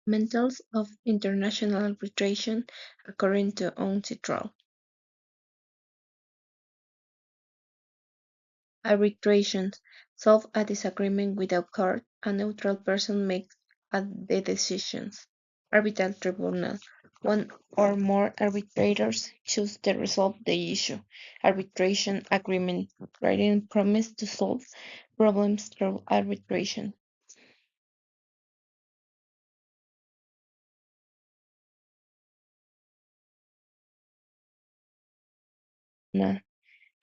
Fundamentals of International Arbitration according to UNCITRAL. Arbitration. Solve a disagreement without court. A neutral person makes the decisions. Arbitral tribunal. One or more arbitrators choose to resolve the issue. Arbitration agreement. Writing promise to solve problems through arbitration.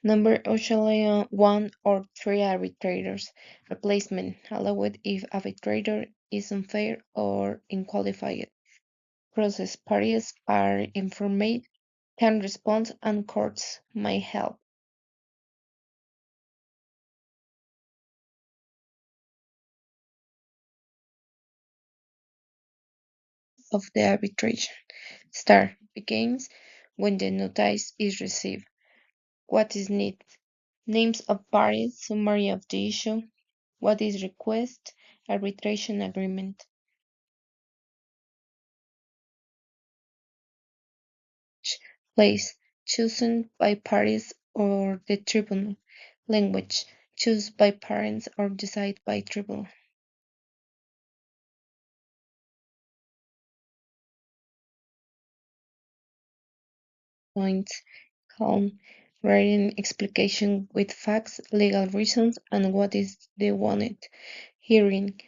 Number usually one or three arbitrators. Replacement allowed if arbitrator is unfair or unqualified. Process parties are informed, can respond, and courts may help. Of the arbitration. Start begins when the notice is received. What is needed? Names of parties, summary of the issue, what is request, arbitration agreement. Place, chosen by parties or the tribunal. Language, choose by parents or decide by tribunal. Points, calm, writing explication with facts, legal reasons, and what is the wanted. Hearing,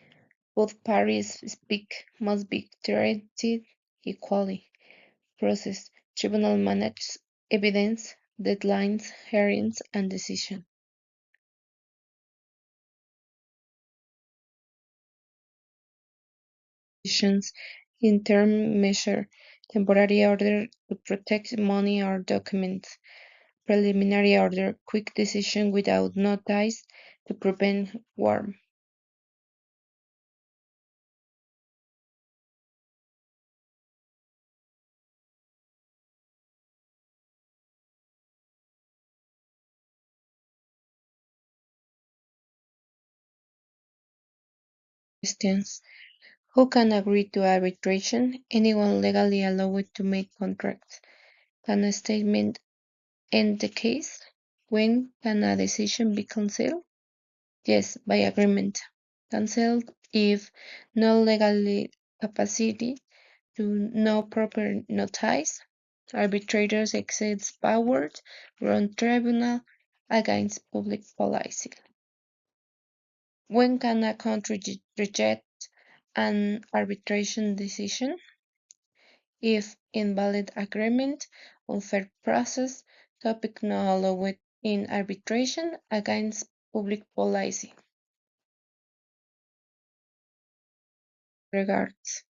both parties speak must be treated equally. Process, tribunal manages evidence, deadlines, hearings, and decision. Decisions, interim measure, temporary order to protect money or documents, preliminary order, quick decision without notice to prevent harm. Questions. Who can agree to arbitration? Anyone legally allowed to make contracts. Can a statement end the case? When can a decision be cancelled? Yes, by agreement. Cancelled if no legal capacity to no proper notice, arbitrators exceeds powers, run tribunal against public policy. When can a country reject an arbitration decision? If invalid agreement, unfair process, topic not allowed in arbitration against public policy. Regards.